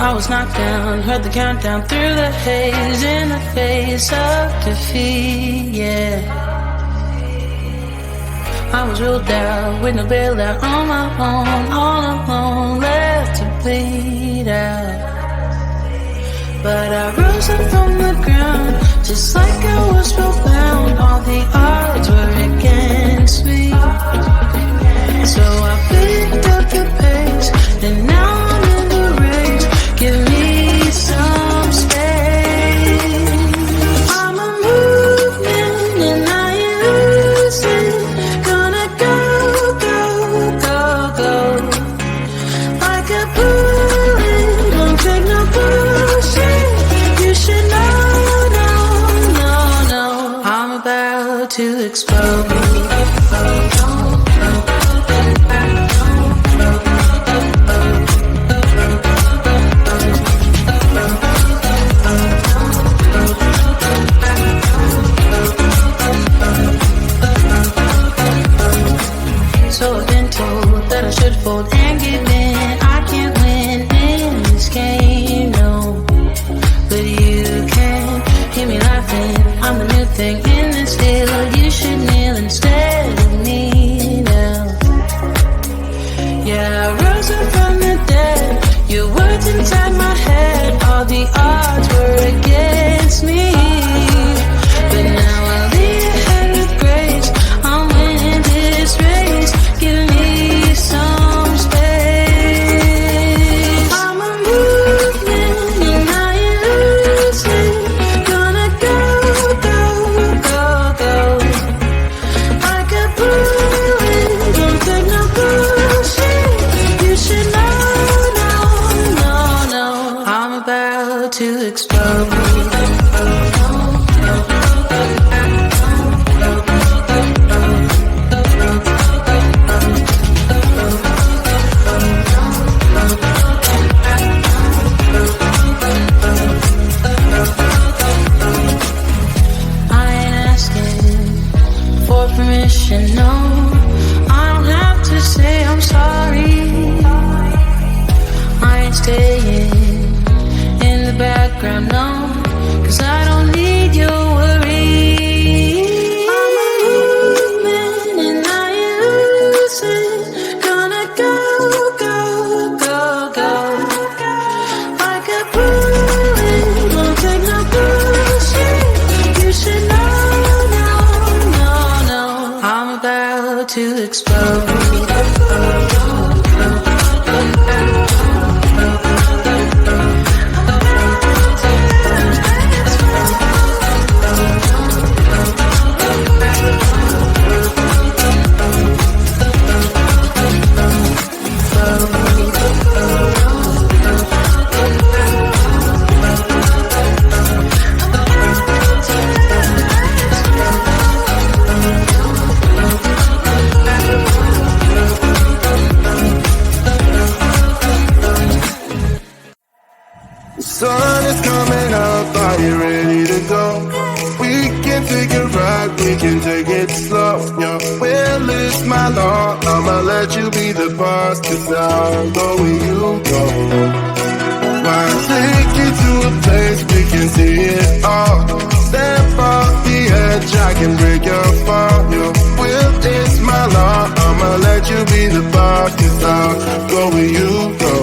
I was knocked down, heard the countdown through the haze, in the face of defeat, yeah. I was ruled out, with no bailout, on my own, all alone, left to bleed out. But I rose up from the ground, just like I was spellbound. All the odds were against me, so I picked up the pace, and now I'm in the race. Give me some space. I'm a movement and I ain't losing. Gonna go, go, go, go. Like a bullet, won't take no bullshit. You should know, no, no, no. I'm about to explode. So I've been told that I should fold and give in. I can't win in this game, no. But you can hear me laughing. I'm the new thing in this deal. You should kneel instead of me now. Yeah, I rose up from the dead. Your words inside my head. All the odds were against me, but now I lead ahead with grace. I'm winning this race. Give me some space. I'm a movement and I ain't losing. Gonna go, go, go, go. Like a bullet, don't take no bullshit. You should know, no, no, no. I'm about to explode. No, I don't have to say I'm sorry. I ain't staying in the background, no, 'cause I don't need your worry. I'm a movement and I ain't losing. Gonna go, go, go, go. Like a bullet, won't take no bullshit. You should know. I'm about to explode. Sun is coming up, are you ready to go? We can take it right, we can take it slow. Your will is my law, I'ma let you be the boss, 'cause I'll go where you go. Why take you to a place we can see it all? Step off the edge, I can break your fall. Your will is my law, I'ma let you be the boss, 'cause I'll go where you go.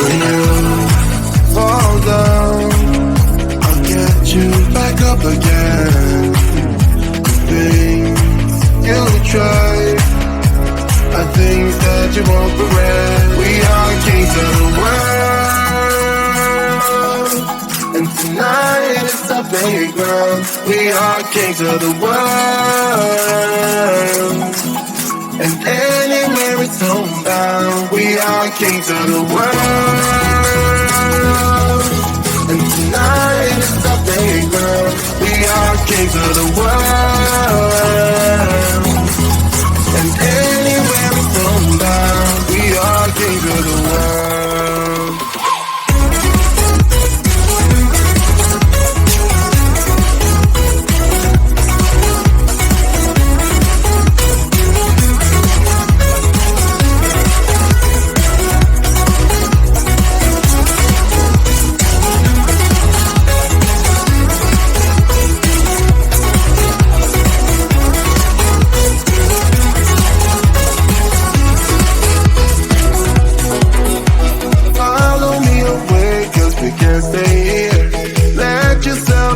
When you fall down, I'll get you back up again. Things you try are things that you won't regret. We are kings of the world, and tonight it's our playground. We are kings of the world, and anywhere it's homebound. We are kings of the world, and tonight it's our playground. We are kings of the world, and anywhere it's homebound. We are kings of the world.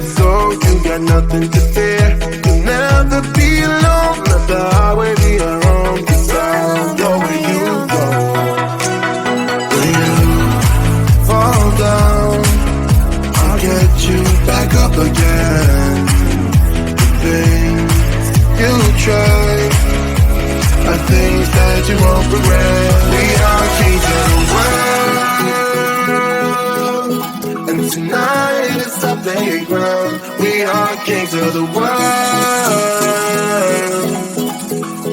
yourself so you got nothing to fear. You'll never be alone. Let the highway be your home. 'Cause I'll go where you go. When you fall down, I'll get you back up again. The things you try are things that you won't regret. We are kings of the world, and tonight is our playground. We are kings of the world,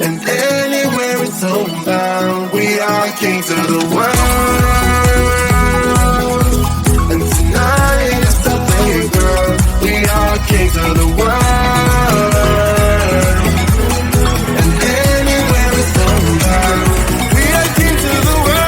and anywhere it's homebound. We are kings of the world, and tonight is our playground. We are kings of the world, and anywhere it's homebound. We are kings of the world.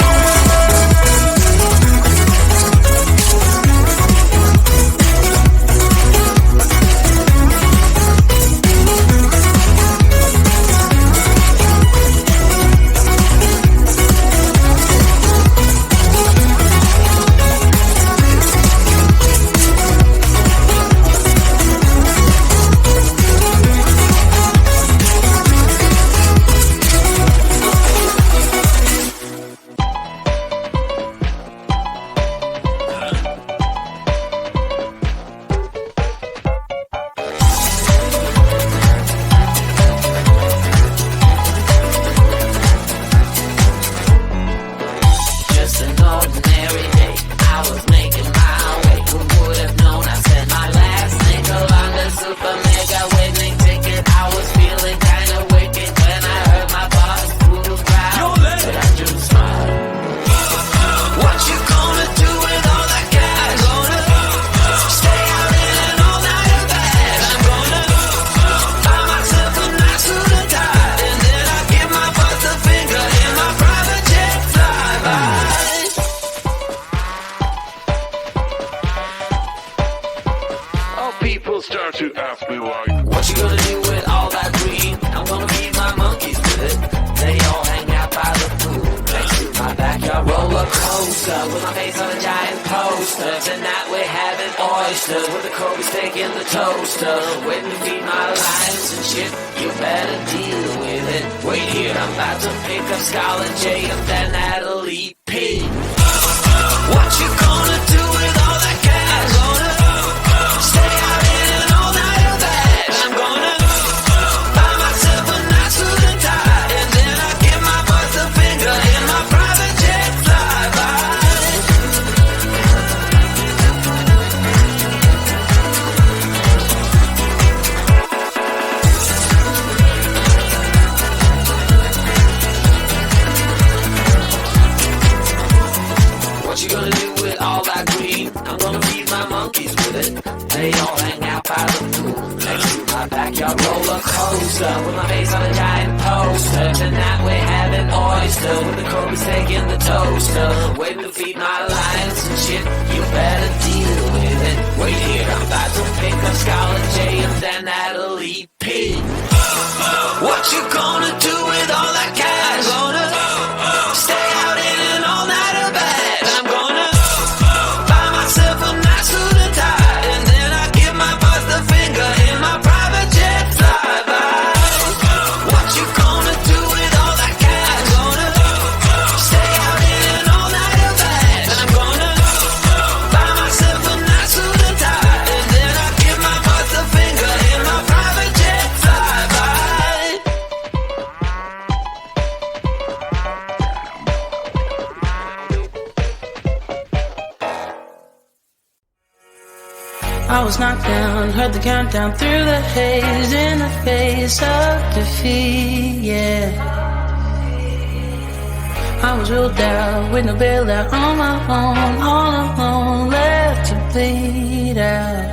People start to ask me like, what you gonna do with all that green? I'm gonna feed my monkeys with it. They all hang out by the pool next to my backyard roller coaster with my face on a giant poster. Tonight we're having oysters with the Kobe steak in the toaster. Waiting to feed my lions and shit. You better deal with it. Wait here, I'm about to pick up Scarlett J and then Natalie P. What you gonna do with all that cash? Stay out in an all-nighter bash. I'm gonna buy myself a nice suit and tie, and then I give my boss a finger in my private jet flyby. What you gonna do with all that green? I'm gonna feed my monkeys with it. They all hang out by the pool next to my backyard roller coaster with my face on a giant poster. Tonight we're having oyster with the Kobe steak in the toaster. Waiting to feed my lions and shit. You better deal with it. Wait here, I'm about to pick up Scarlett J and then Natalie P. What you gonna do with all that cash? Gonna stay out in an all-nighter bash. I'm gonna buy myself a nice suit and tie, and then I give my boss the finger in my private jet flyby. What you gonna do with all that cash? Gonna stay out in an all-nighter bash. I'm gonna buy myself a nice suit and tie, and then I give my boss the finger in my private jet flyby. I was knocked down, heard the countdown through the haze, in the face of defeat, yeah. I was ruled out, with no bailout, on my own, all alone, left to bleed out.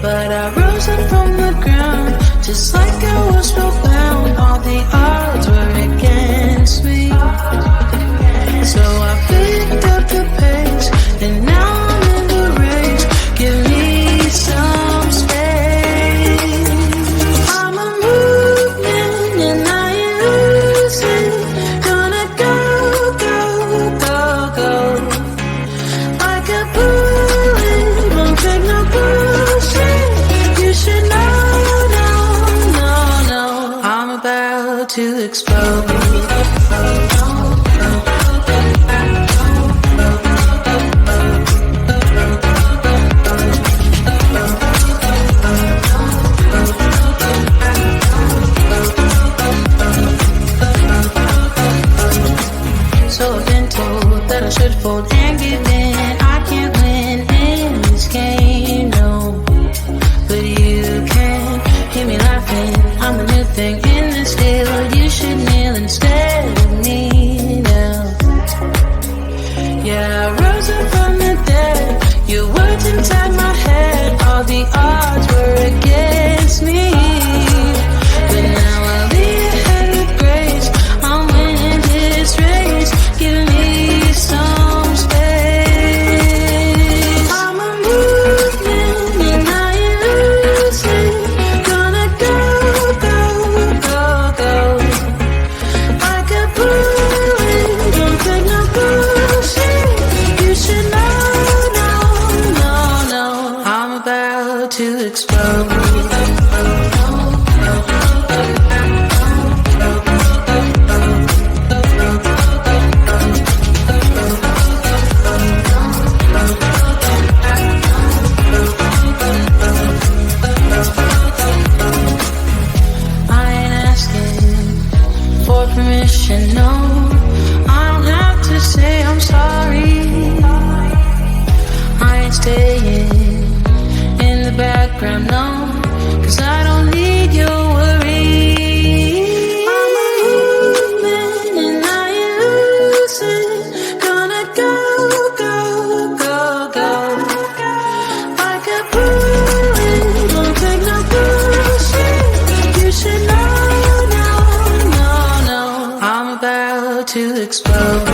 But I rose up from the ground, just like I was spellbound. All the odds were against me, so I picked up the pace, and now I'm in the race. Give me some space. I'm a movement and I ain't losing. Gonna go, go, go, go. Like a bullet, won't take no bullet. to explode. So I've been told that I should fold and give in. I can't win in this game, no. But you can hear me laughing. I'm a new thing in this field. You should kneel instead of me now. Yeah, I rose up from the dead. Your words inside my head. All the odds were against me. But now I lead ahead with grace. I'm winning this race. Give me some space. I'm a movement and I ain't losing. Gonna go, go, go, go. Like a bullet, don't take no bullshit. You should know, no, no, no. I'm about to explode. Permission, no, I don't have to say I'm sorry. I ain't staying in the background, no, 'cause I don't need your worry. I'm a movement and I ain't losing. Gonna go, go, go, go. Like a bullet, don't take no bullshit. You should know. I'm about to explode.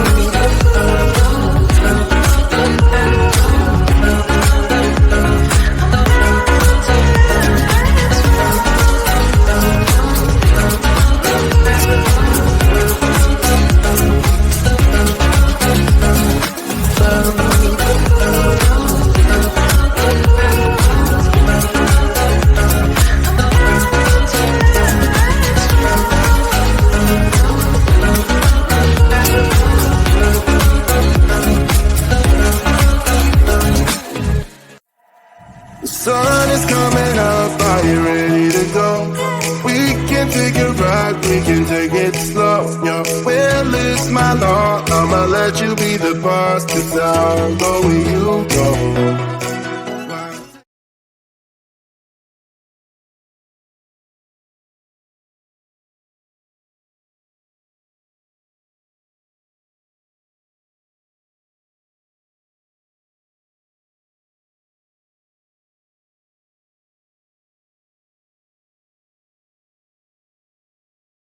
The sun is coming up, are you ready to go? We can take it right, we can take it slow. Your will is my law, I'ma let you be the boss, 'cause I'll go where you go.